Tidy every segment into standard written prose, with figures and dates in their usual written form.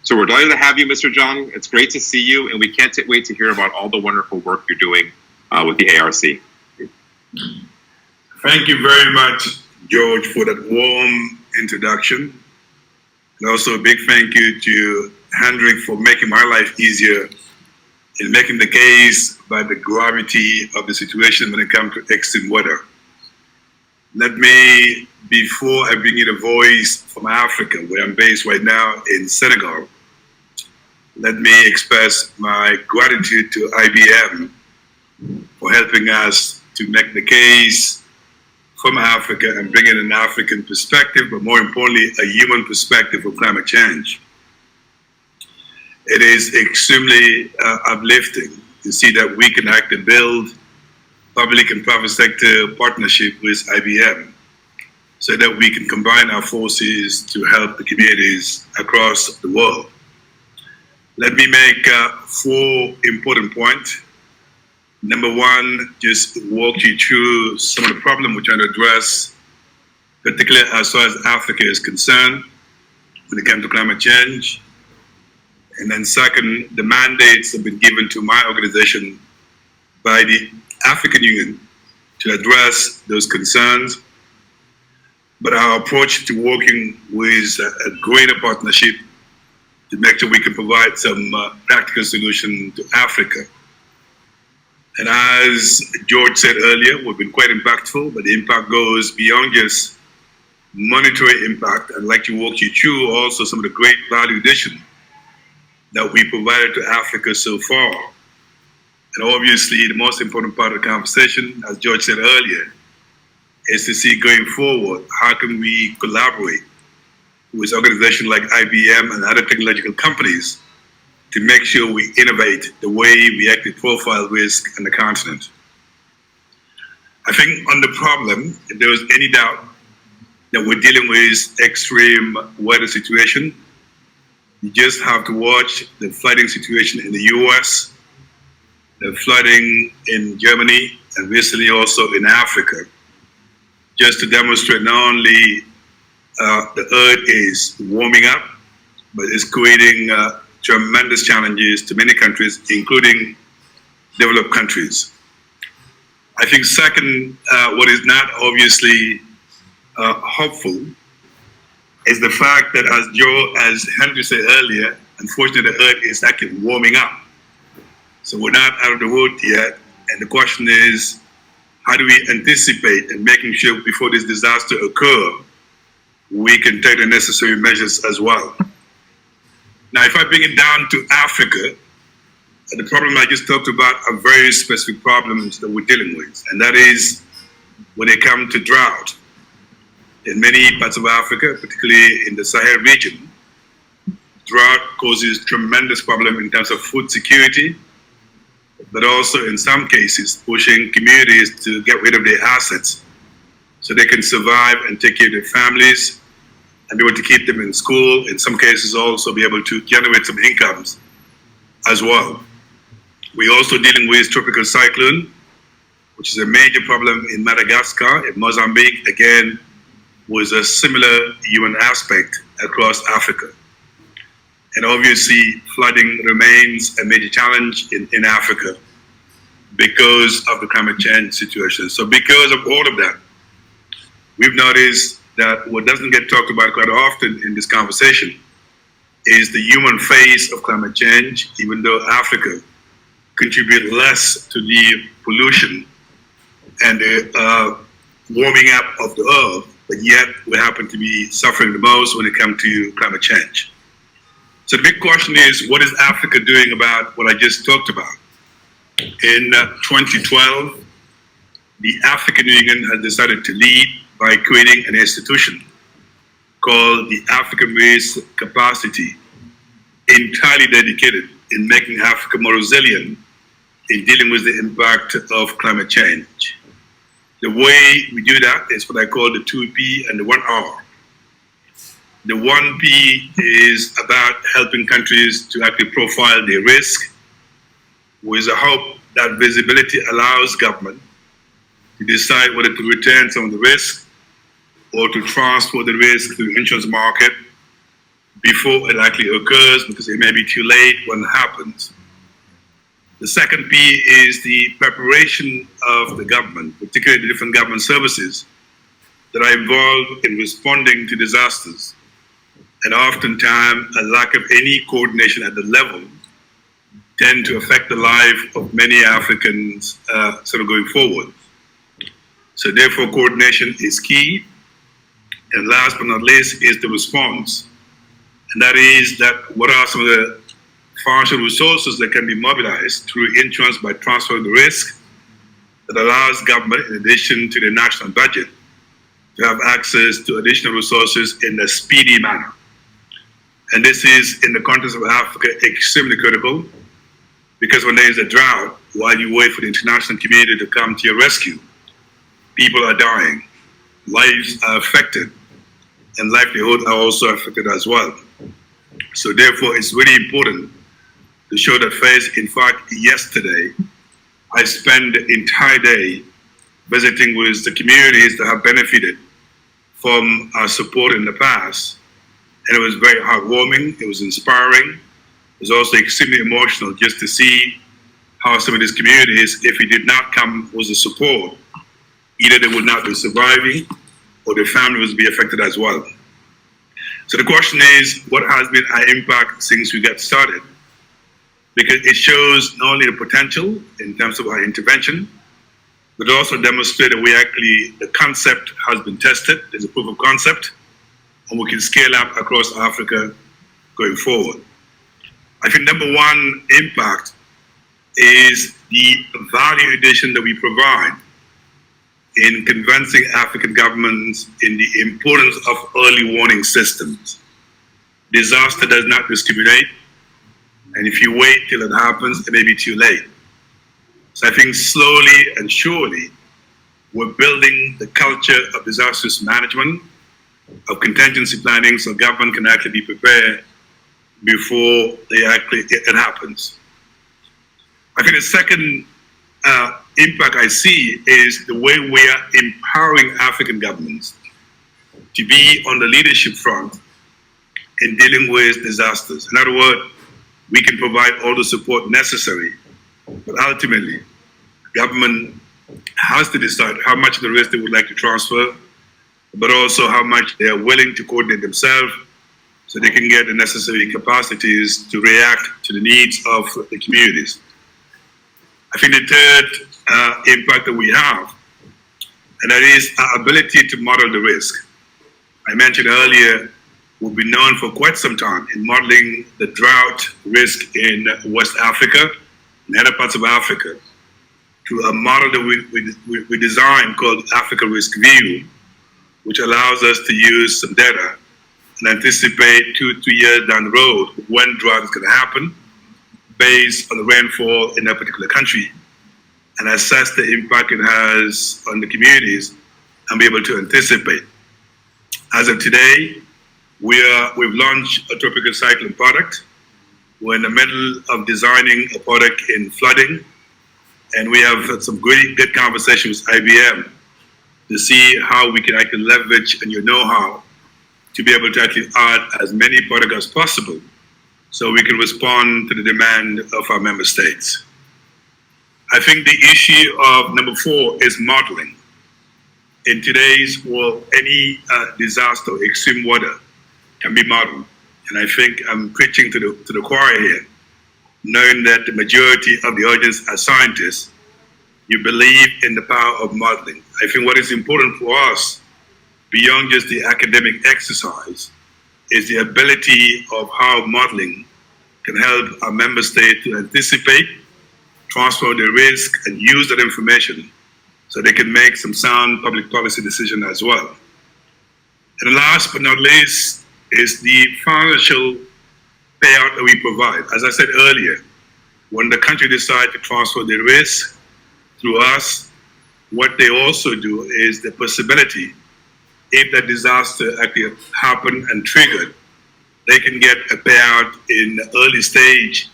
So we're delighted to have you, Mr. Diong. It's great to see you, and we can't wait to hear about all the wonderful work you're doing with the ARC. Thank you very much, George, for that warm introduction. And also a big thank you to Hendrik for making my life easier in making the case by the gravity of the situation when it comes to extreme weather. Let me, before I bring you the voice from Africa, where I'm based right now in Senegal, let me express my gratitude to IBM for helping us to make the case from Africa and bring in an African perspective, but more importantly, a human perspective of climate change. It is extremely uplifting to see that we can actually build public and private sector partnership with IBM so that we can combine our forces to help the communities across the world. Let me make 4 important points. Number 1, just walk you through some of the problems we're trying to address, particularly as far as Africa is concerned when it comes to climate change. And then second, the mandates have been given to my organization by the African Union to address those concerns. But our approach to working with a greater partnership to make sure we can provide some practical solution to Africa. And as George said earlier, we've been quite impactful, but the impact goes beyond just monetary impact. I'd like to walk you through also some of the great value addition that we provided to Africa so far. And obviously, the most important part of the conversation, as George said earlier, is to see going forward, how can we collaborate with organizations like IBM and other technological companies to make sure we innovate the way we actually profile risk on the continent. I think on the problem, if there was any doubt that we're dealing with extreme weather situation, you just have to watch the flooding situation in the US, the flooding in Germany, and recently also in Africa, just to demonstrate not only the earth is warming up, but it's creating tremendous challenges to many countries, including developed countries. I think second, what is not obviously hopeful is the fact that as Henry said earlier, unfortunately the earth is actually warming up. So we're not out of the wood yet. And the question is, how do we anticipate and making sure before this disaster occurs, we can take the necessary measures as well. Now, if I bring it down to Africa, the problem I just talked about are very specific problems that we're dealing with. And that is when it comes to drought. In many parts of Africa, particularly in the Sahel region, drought causes tremendous problem in terms of food security, but also in some cases pushing communities to get rid of their assets so they can survive and take care of their families and be able to keep them in school, in some cases also be able to generate some incomes as well. We're also dealing with tropical cyclone, which is a major problem in Madagascar, in Mozambique, again, with a similar human aspect across Africa. And obviously, flooding remains a major challenge in Africa because of the climate change situation. So because of all of that, we've noticed that what doesn't get talked about quite often in this conversation is the human face of climate change, even though Africa contributes less to the pollution and the warming up of the earth, but yet we happen to be suffering the most when it comes to climate change. So the big question is, what is Africa doing about what I just talked about? In 2012, the African Union has decided to lead by creating an institution called the African Race Capacity, entirely dedicated in making Africa more resilient in dealing with the impact of climate change. The way we do that is what I call the 2P and the 1R. The 1P is about helping countries to actually profile their risk with a hope that visibility allows government to decide whether to return some of the risk or to transfer the risk to the insurance market before it actually occurs, because it may be too late when it happens. The second P is the preparation of the government, particularly the different government services that are involved in responding to disasters. And oftentimes, a lack of any coordination at the level tend to affect the life of many Africans sort of going forward. So therefore, coordination is key. And last but not least is the response. And that is that what are some of the financial resources that can be mobilized through insurance by transferring the risk that allows government, in addition to the national budget, to have access to additional resources in a speedy manner. And this is, in the context of Africa, extremely critical, because when there is a drought, while you wait for the international community to come to your rescue, people are dying, lives are affected, and livelihood are also affected as well. So therefore, it's really important to show that face. In fact, yesterday, I spent the entire day visiting with the communities that have benefited from our support in the past. And it was very heartwarming, it was inspiring. It was also extremely emotional just to see how some of these communities, if it did not come with the support, either they would not be surviving or their family would be affected as well. So the question is, what has been our impact since we got started? Because it shows not only the potential in terms of our intervention, but also demonstrate that the concept has been tested, there's a proof of concept, and we can scale up across Africa going forward. I think number one impact is the value addition that we provide in convincing African governments in the importance of early warning systems. Disaster does not discriminate, and if you wait till it happens, it may be too late. So I think slowly and surely, we're building the culture of disaster management, of contingency planning, so government can actually be prepared before it happens. I think the second impact I see is the way we are empowering African governments to be on the leadership front in dealing with disasters. In other words, we can provide all the support necessary, but ultimately, government has to decide how much of the risk they would like to transfer, but also how much they are willing to coordinate themselves so they can get the necessary capacities to react to the needs of the communities. I think the third impact that we have, and that is our ability to model the risk. I mentioned earlier, we've been known for quite some time in modeling the drought risk in West Africa and other parts of Africa through a model that we designed called Africa Risk View, which allows us to use some data and anticipate 2-3 years down the road when drought is going to happen based on the rainfall in that particular country, and assess the impact it has on the communities and be able to anticipate. As of today, we've launched a tropical cyclone product. We're in the middle of designing a product in flooding, and we have had some good conversations with IBM to see how we can actually leverage and your know-how to be able to actually add as many products as possible so we can respond to the demand of our member states. I think the issue of number 4 is modeling. In today's world, any disaster, extreme weather can be modeled. And I think I'm preaching to the choir here, knowing that the majority of the audience are scientists. You believe in the power of modeling. I think what is important for us, beyond just the academic exercise, is the ability of how modeling can help our member state to anticipate, transfer the risk, and use that information so they can make some sound public policy decision as well. And last but not least is the financial payout that we provide. As I said earlier, when the country decides to transfer the risk through us, what they also do is the possibility, if that disaster actually happened and triggered, they can get a payout in the early stage,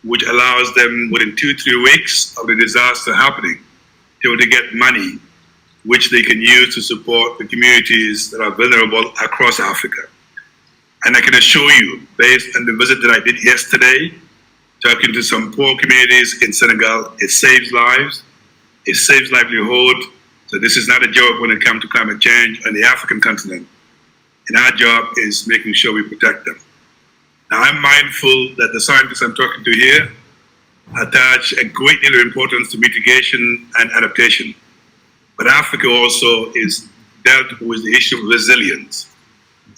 which allows them within 2-3 weeks of the disaster happening to get money, which they can use to support the communities that are vulnerable across Africa. And I can assure you, based on the visit that I did yesterday, talking to some poor communities in Senegal, it saves lives, it saves livelihood. So this is not a joke when it comes to climate change on the African continent. And our job is making sure we protect them. Now, I'm mindful that the scientists I'm talking to here attach a great deal of importance to mitigation and adaptation. But Africa also is dealt with the issue of resilience.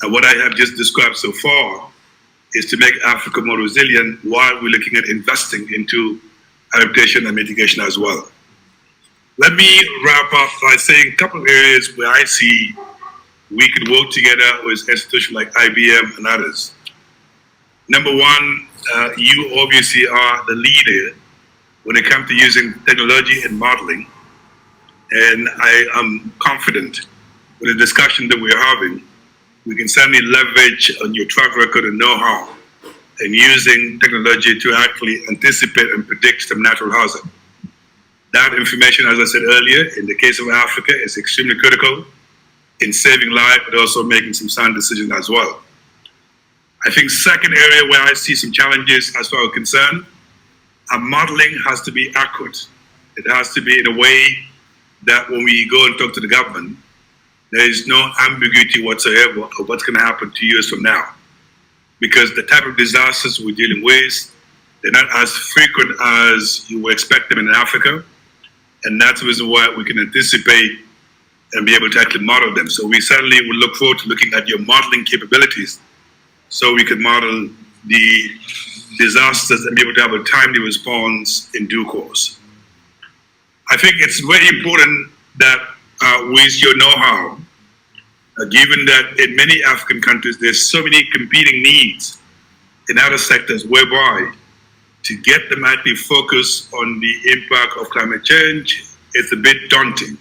And what I have just described so far is to make Africa more resilient while we're looking at investing into adaptation and mitigation as well. Let me wrap up by saying a couple of areas where I see we could work together with institutions like IBM and others. Number one, you obviously are the leader when it comes to using technology and modeling. And I am confident with the discussion that we're having, we can certainly leverage on your track record and know-how and using technology to actually anticipate and predict some natural hazard. That information, as I said earlier, in the case of Africa, is extremely critical in saving life, but also making some sound decisions as well. I think second area where I see some challenges as far as concerned, our modeling has to be accurate. It has to be in a way that when we go and talk to the government, there is no ambiguity whatsoever of what's going to happen 2 years from now. Because the type of disasters we're dealing with, they're not as frequent as you would expect them in Africa. And that's the reason why we can anticipate and be able to actually model them. So we certainly will look forward to looking at your modeling capabilities so we can model the disasters and be able to have a timely response in due course. I think it's very important that with your know-how, given that in many African countries, there's so many competing needs in other sectors whereby to get them actually focused on the impact of climate change, it's a bit daunting.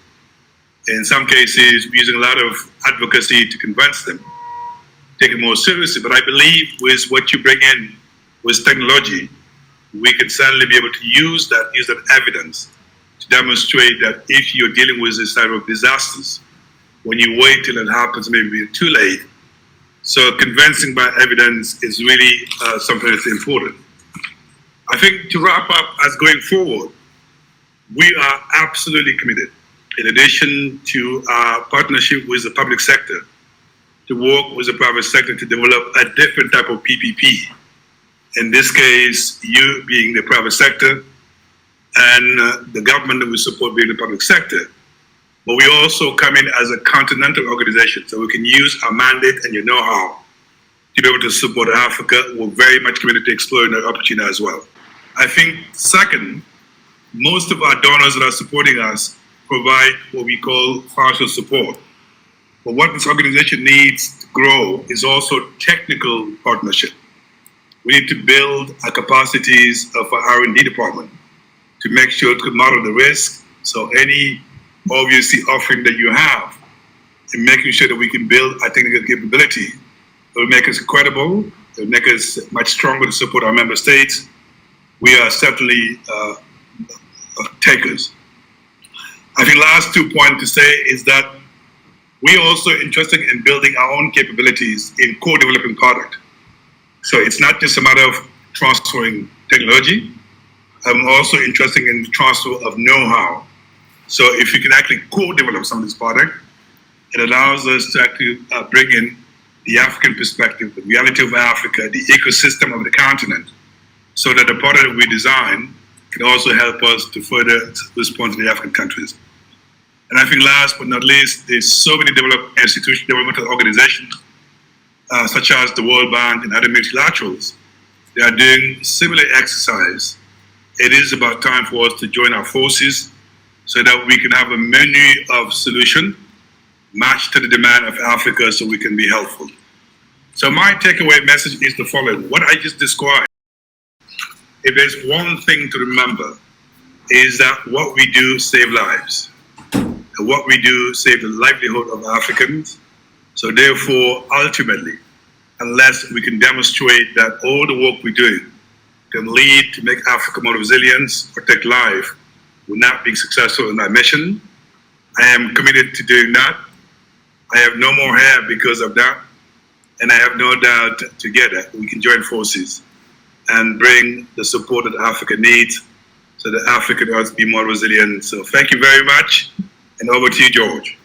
In some cases, we're using a lot of advocacy to convince them, take it more seriously. But I believe with what you bring in with technology, we can certainly be able to use that evidence to demonstrate that if you're dealing with this type of disasters, when you wait till it happens, maybe too late. So convincing by evidence is really something that's important. I think to wrap up, as going forward, we are absolutely committed, in addition to our partnership with the public sector, to work with the private sector to develop a different type of PPP. In this case, you being the private sector, and the government that we support being the public sector. But we also come in as a continental organization, so we can use our mandate and your know-how to be able to support Africa. We're very much committed to exploring that opportunity as well. I think, second, most of our donors that are supporting us provide what we call partial support. But what this organization needs to grow is also technical partnership. We need to build our capacities of our R&D department to make sure to model the risk. So any obviously offering that you have and making sure that we can build our technical capability, it will make us credible, it will make us much stronger to support our member states. We are certainly takers. I think last 2 points to say is that we're also interested in building our own capabilities in co-developing product. So it's not just a matter of transferring technology. I'm also interested in the transfer of know-how. So if we can actually co-develop some of this product, it allows us to actually bring in the African perspective, the reality of Africa, the ecosystem of the continent, so that the product that we design can also help us to further respond to the African countries. And I think last but not least, there's so many developmental organizations, such as the World Bank and other multilaterals. They are doing similar exercise. It is about time for us to join our forces so that we can have a menu of solutions matched to the demand of Africa so we can be helpful. So my takeaway message is the following. What I just described, if there's one thing to remember, is that what we do save lives. And what we do save the livelihood of Africans. So therefore, ultimately, unless we can demonstrate that all the work we do can lead to make Africa more resilient, protect life, we're not being successful in our mission. I am committed to doing that. I have no more hair because of that. And I have no doubt together we can join forces and bring the support that Africa needs so that Africa can be more resilient. So thank you very much. And over to you, George.